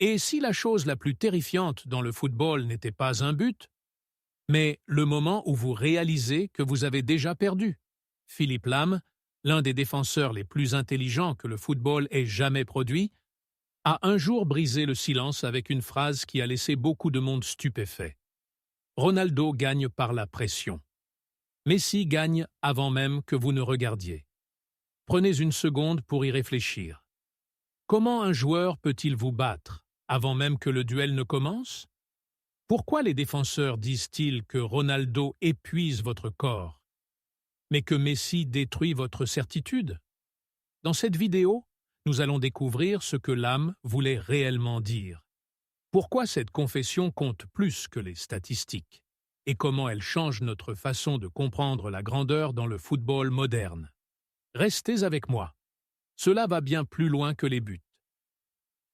Et si la chose la plus terrifiante dans le football n'était pas un but, mais le moment où vous réalisez que vous avez déjà perdu? Philippe Lahm, l'un des défenseurs les plus intelligents que le football ait jamais produit, a un jour brisé le silence avec une phrase qui a laissé beaucoup de monde stupéfait. Ronaldo gagne par la pression. Messi gagne avant même que vous ne regardiez. Prenez une seconde pour y réfléchir. Comment un joueur peut-il vous battre avant même que le duel ne commence? Pourquoi les défenseurs disent-ils que Ronaldo épuise votre corps, mais que Messi détruit votre certitude? Dans cette vidéo, nous allons découvrir ce que Lahm voulait réellement dire. Pourquoi cette confession compte plus que les statistiques? Et comment elle change notre façon de comprendre la grandeur dans le football moderne? Restez avec moi. Cela va bien plus loin que les buts.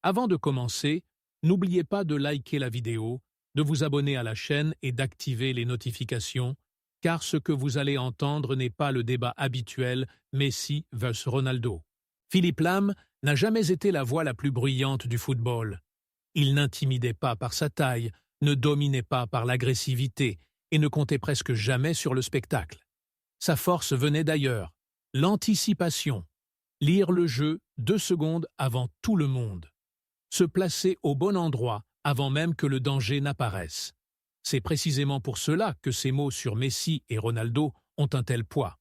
Avant de commencer, n'oubliez pas de liker la vidéo, de vous abonner à la chaîne et d'activer les notifications, car ce que vous allez entendre n'est pas le débat habituel Messi vs Ronaldo. Philippe Lahm n'a jamais été la voix la plus bruyante du football. Il n'intimidait pas par sa taille, ne dominait pas par l'agressivité et ne comptait presque jamais sur le spectacle. Sa force venait d'ailleurs, l'anticipation, lire le jeu 2 secondes avant tout le monde, se placer au bon endroit avant même que le danger n'apparaisse. C'est précisément pour cela que ces mots sur Messi et Ronaldo ont un tel poids.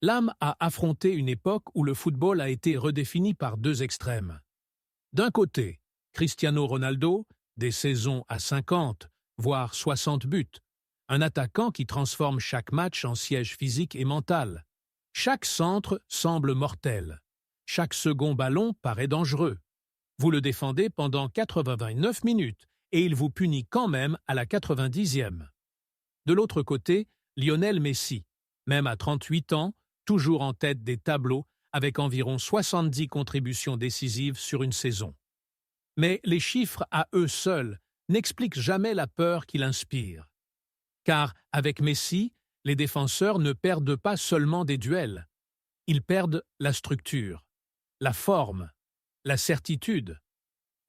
Lahm a affronté une époque où le football a été redéfini par 2 extrêmes. D'un côté, Cristiano Ronaldo, des saisons à 50, voire 60 buts, un attaquant qui transforme chaque match en siège physique et mental. Chaque centre semble mortel. Chaque second ballon paraît dangereux. Vous le défendez pendant 89 minutes et il vous punit quand même à la 90e. De l'autre côté, Lionel Messi, même à 38 ans, toujours en tête des tableaux avec environ 70 contributions décisives sur une saison. Mais les chiffres à eux seuls n'expliquent jamais la peur qu'il inspire. Car avec Messi, les défenseurs ne perdent pas seulement des duels. Ils perdent la structure, la forme, la certitude.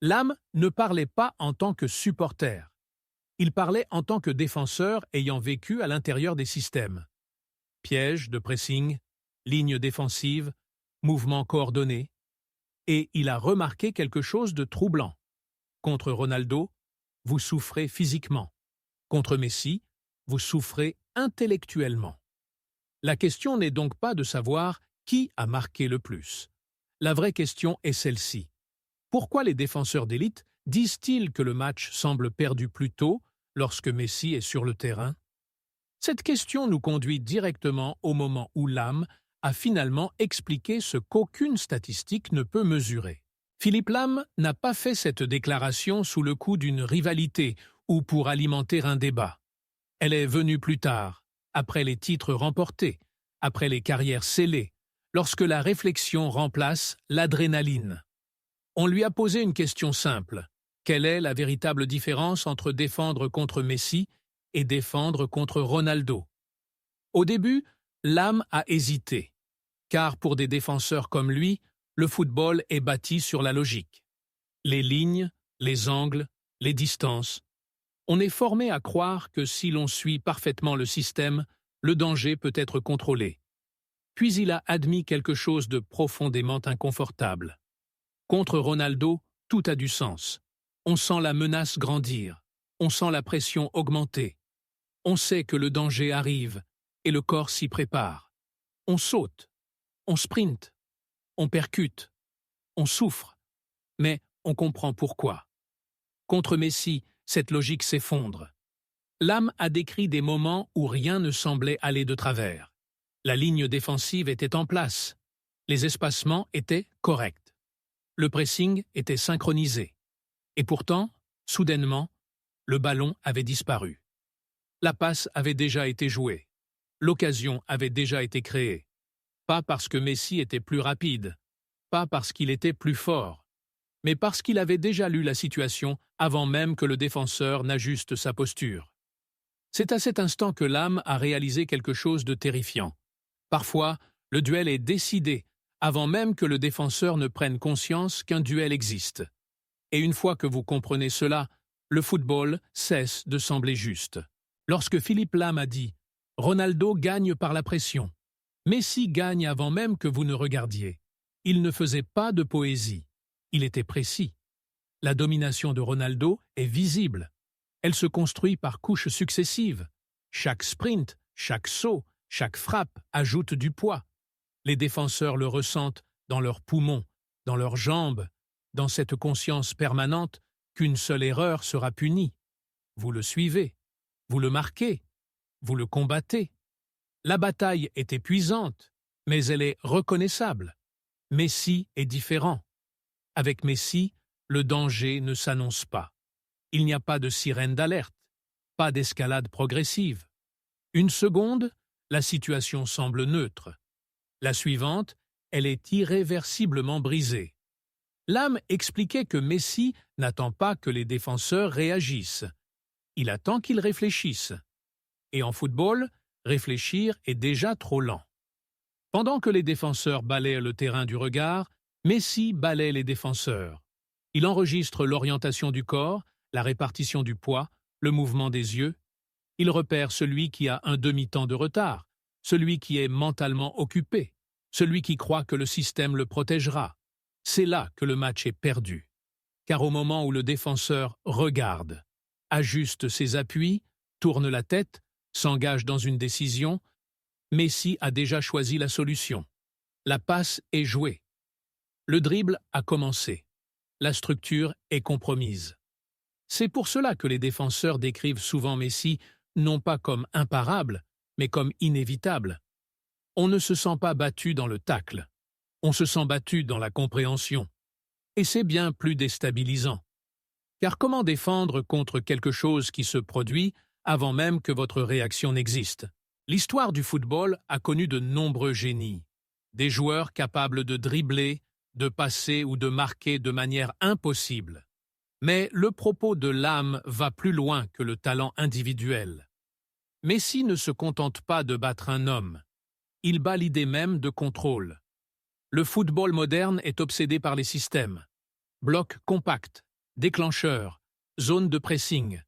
Lahm ne parlait pas en tant que supporter. Il parlait en tant que défenseur ayant vécu à l'intérieur des systèmes. Pièges de pressing, lignes défensives, mouvements coordonnés. Et il a remarqué quelque chose de troublant. Contre Ronaldo, vous souffrez physiquement. Contre Messi, vous souffrez intellectuellement. La question n'est donc pas de savoir qui a marqué le plus. La vraie question est celle-ci. Pourquoi les défenseurs d'élite disent-ils que le match semble perdu plus tôt lorsque Messi est sur le terrain? Cette question nous conduit directement au moment où Lahm a finalement expliqué ce qu'aucune statistique ne peut mesurer. Philippe Lahm n'a pas fait cette déclaration sous le coup d'une rivalité ou pour alimenter un débat. Elle est venue plus tard, après les titres remportés, après les carrières scellées, lorsque la réflexion remplace l'adrénaline. On lui a posé une question simple. Quelle est la véritable différence entre défendre contre Messi et défendre contre Ronaldo? Au début, Lahm a hésité, car pour des défenseurs comme lui, le football est bâti sur la logique. Les lignes, les angles, les distances. On est formé à croire que si l'on suit parfaitement le système, le danger peut être contrôlé. Puis il a admis quelque chose de profondément inconfortable. Contre Ronaldo, tout a du sens. On sent la menace grandir, on sent la pression augmenter. On sait que le danger arrive et le corps s'y prépare. On saute, on sprinte, on percute, on souffre, mais on comprend pourquoi. Contre Messi, cette logique s'effondre. Lahm a décrit des moments où rien ne semblait aller de travers. La ligne défensive était en place. Les espacements étaient corrects. Le pressing était synchronisé. Et pourtant, soudainement, le ballon avait disparu. La passe avait déjà été jouée. L'occasion avait déjà été créée. Pas parce que Messi était plus rapide, pas parce qu'il était plus fort, mais parce qu'il avait déjà lu la situation avant même que le défenseur n'ajuste sa posture. C'est à cet instant que Lahm a réalisé quelque chose de terrifiant. Parfois, le duel est décidé avant même que le défenseur ne prenne conscience qu'un duel existe. Et une fois que vous comprenez cela, le football cesse de sembler juste. Lorsque Philippe Lahm a dit « Ronaldo gagne par la pression », Messi gagne avant même que vous ne regardiez. Il ne faisait pas de poésie. Il était précis. La domination de Ronaldo est visible. Elle se construit par couches successives. Chaque sprint, chaque saut, chaque frappe ajoute du poids. Les défenseurs le ressentent dans leurs poumons, dans leurs jambes, dans cette conscience permanente qu'une seule erreur sera punie. Vous le suivez, vous le marquez, vous le combattez. La bataille est épuisante, mais elle est reconnaissable. Messi est différent. Avec Messi, le danger ne s'annonce pas. Il n'y a pas de sirène d'alerte, pas d'escalade progressive. Une seconde, la situation semble neutre. La suivante, elle est irréversiblement brisée. Lahm expliquait que Messi n'attend pas que les défenseurs réagissent. Il attend qu'ils réfléchissent. Et en football, réfléchir est déjà trop lent. Pendant que les défenseurs balayent le terrain du regard, Messi balaie les défenseurs. Il enregistre l'orientation du corps, la répartition du poids, le mouvement des yeux. Il repère celui qui a un demi-temps de retard, celui qui est mentalement occupé, celui qui croit que le système le protégera. C'est là que le match est perdu. Car au moment où le défenseur regarde, ajuste ses appuis, tourne la tête, s'engage dans une décision, Messi a déjà choisi la solution. La passe est jouée. Le dribble a commencé. La structure est compromise. C'est pour cela que les défenseurs décrivent souvent Messi non pas comme imparable, mais comme inévitable. On ne se sent pas battu dans le tacle. On se sent battu dans la compréhension. Et c'est bien plus déstabilisant. Car comment défendre contre quelque chose qui se produit avant même que votre réaction n'existe? L'histoire du football a connu de nombreux génies. Des joueurs capables de dribbler, de passer ou de marquer de manière impossible. Mais le propos de Lahm va plus loin que le talent individuel. Messi ne se contente pas de battre un homme. Il bat l'idée même de contrôle. Le football moderne est obsédé par les systèmes. Blocs compacts, déclencheurs, zones de pressing.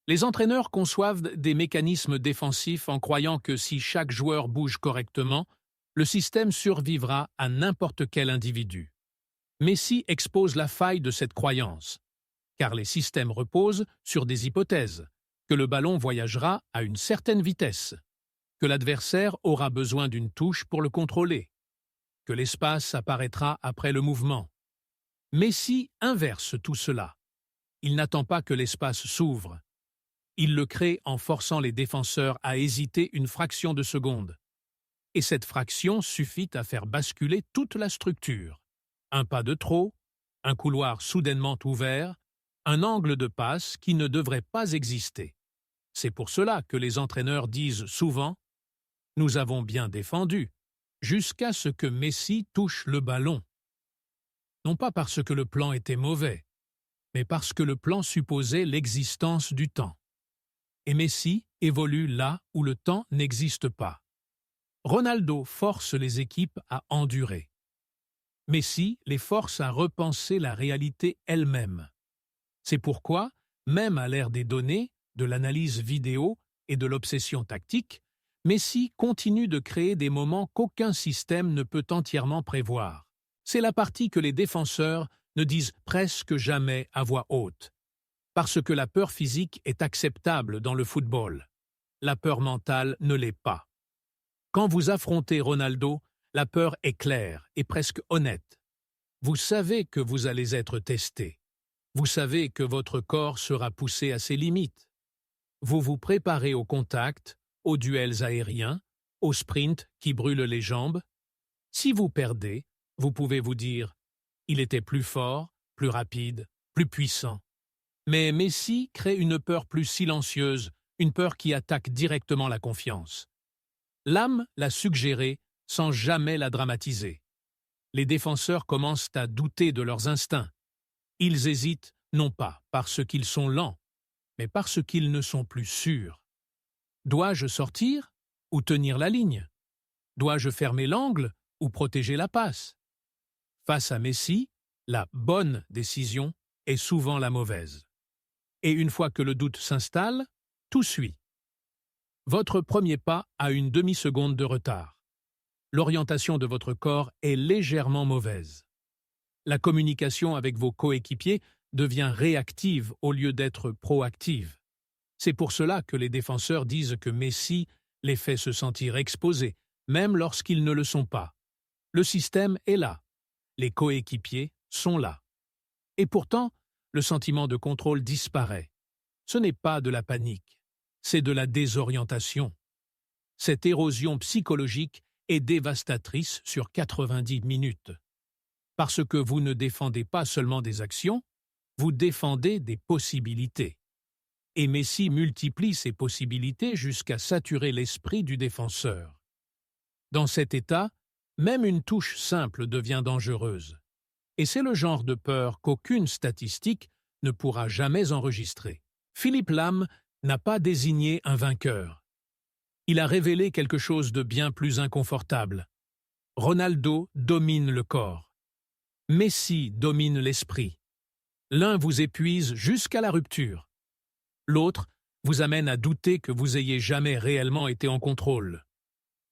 Les entraîneurs conçoivent des mécanismes défensifs en croyant que si chaque joueur bouge correctement, le système survivra à n'importe quel individu. Messi expose la faille de cette croyance, car les systèmes reposent sur des hypothèses, que le ballon voyagera à une certaine vitesse, que l'adversaire aura besoin d'une touche pour le contrôler, que l'espace apparaîtra après le mouvement. Messi inverse tout cela. Il n'attend pas que l'espace s'ouvre. Il le crée en forçant les défenseurs à hésiter une fraction de seconde. Et cette fraction suffit à faire basculer toute la structure. Un pas de trop, un couloir soudainement ouvert, un angle de passe qui ne devrait pas exister. C'est pour cela que les entraîneurs disent souvent « Nous avons bien défendu », jusqu'à ce que Messi touche le ballon. Non pas parce que le plan était mauvais, mais parce que le plan supposait l'existence du temps. Et Messi évolue là où le temps n'existe pas. Ronaldo force les équipes à endurer. Messi les force à repenser la réalité elle-même. C'est pourquoi, même à l'ère des données, de l'analyse vidéo et de l'obsession tactique, Messi continue de créer des moments qu'aucun système ne peut entièrement prévoir. C'est la partie que les défenseurs ne disent presque jamais à voix haute. Parce que la peur physique est acceptable dans le football. La peur mentale ne l'est pas. Quand vous affrontez Ronaldo, la peur est claire et presque honnête. Vous savez que vous allez être testé. Vous savez que votre corps sera poussé à ses limites. Vous vous préparez au contact, aux duels aériens, aux sprints qui brûlent les jambes. Si vous perdez, vous pouvez vous dire « il était plus fort, plus rapide, plus puissant ». Mais Messi crée une peur plus silencieuse, une peur qui attaque directement la confiance. Lahm l'a suggéré sans jamais la dramatiser. Les défenseurs commencent à douter de leurs instincts. Ils hésitent non pas parce qu'ils sont lents, mais parce qu'ils ne sont plus sûrs. Dois-je sortir ou tenir la ligne? Dois-je fermer l'angle ou protéger la passe? Face à Messi, la bonne décision est souvent la mauvaise. Et une fois que le doute s'installe, tout suit. Votre premier pas a une demi-seconde de retard. L'orientation de votre corps est légèrement mauvaise. La communication avec vos coéquipiers devient réactive au lieu d'être proactive. C'est pour cela que les défenseurs disent que Messi les fait se sentir exposés, même lorsqu'ils ne le sont pas. Le système est là. Les coéquipiers sont là. Et pourtant, le sentiment de contrôle disparaît. Ce n'est pas de la panique, c'est de la désorientation. Cette érosion psychologique est dévastatrice sur 90 minutes. Parce que vous ne défendez pas seulement des actions, vous défendez des possibilités. Et Messi multiplie ces possibilités jusqu'à saturer l'esprit du défenseur. Dans cet état, même une touche simple devient dangereuse. Et c'est le genre de peur qu'aucune statistique ne pourra jamais enregistrer. Philippe Lahm n'a pas désigné un vainqueur. Il a révélé quelque chose de bien plus inconfortable. Ronaldo domine le corps. Messi domine l'esprit. L'un vous épuise jusqu'à la rupture. L'autre vous amène à douter que vous ayez jamais réellement été en contrôle.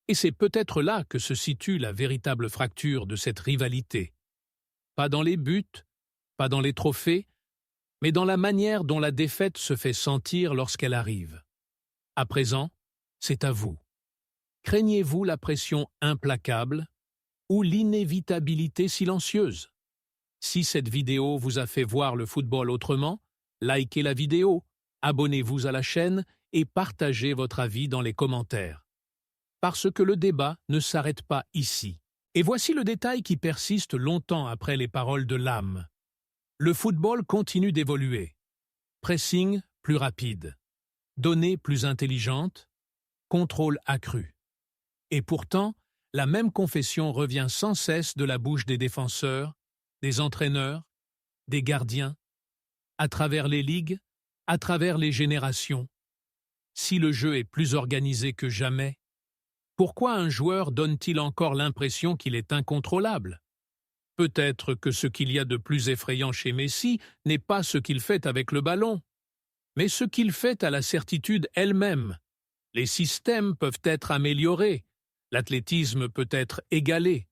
Et c'est peut-être là que se situe la véritable fracture de cette rivalité. Pas dans les buts, pas dans les trophées, mais dans la manière dont la défaite se fait sentir lorsqu'elle arrive. À présent, c'est à vous. Craignez-vous la pression implacable ou l'inévitabilité silencieuse? Si cette vidéo vous a fait voir le football autrement, likez la vidéo, abonnez-vous à la chaîne et partagez votre avis dans les commentaires. Parce que le débat ne s'arrête pas ici. Et voici le détail qui persiste longtemps après les paroles de Lahm. Le football continue d'évoluer. Pressing plus rapide. Données plus intelligentes. Contrôle accru. Et pourtant, la même confession revient sans cesse de la bouche des défenseurs, des entraîneurs, des gardiens, à travers les ligues, à travers les générations. Si le jeu est plus organisé que jamais, pourquoi un joueur donne-t-il encore l'impression qu'il est incontrôlable? Peut-être que ce qu'il y a de plus effrayant chez Messi n'est pas ce qu'il fait avec le ballon, mais ce qu'il fait à la certitude elle-même. Les systèmes peuvent être améliorés, l'athlétisme peut être égalé,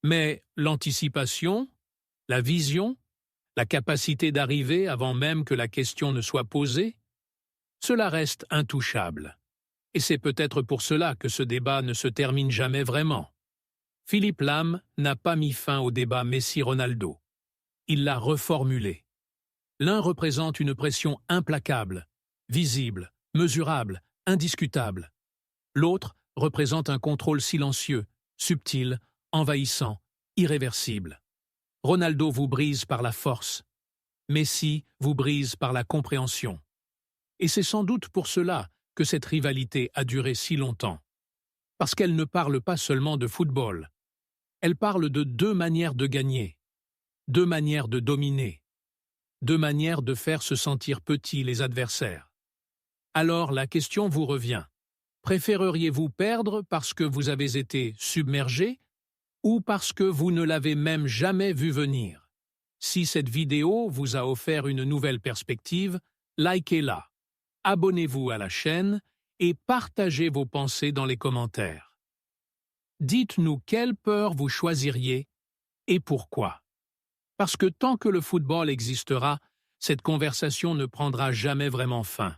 mais l'anticipation, la vision, la capacité d'arriver avant même que la question ne soit posée, cela reste intouchable. Et c'est peut-être pour cela que ce débat ne se termine jamais vraiment. Philippe Lahm n'a pas mis fin au débat Messi-Ronaldo. Il l'a reformulé. L'un représente une pression implacable, visible, mesurable, indiscutable. L'autre représente un contrôle silencieux, subtil, envahissant, irréversible. Ronaldo vous brise par la force. Messi vous brise par la compréhension. Et c'est sans doute pour cela que cette rivalité a duré si longtemps. Parce qu'elle ne parle pas seulement de football. Elle parle de deux manières de gagner, deux manières de dominer, deux manières de faire se sentir petits les adversaires. Alors la question vous revient. Préféreriez-vous perdre parce que vous avez été submergé ou parce que vous ne l'avez même jamais vu venir? Si cette vidéo vous a offert une nouvelle perspective, likez-la, abonnez-vous à la chaîne et partagez vos pensées dans les commentaires. Dites-nous quelle peur vous choisiriez et pourquoi. Parce que tant que le football existera, cette conversation ne prendra jamais vraiment fin.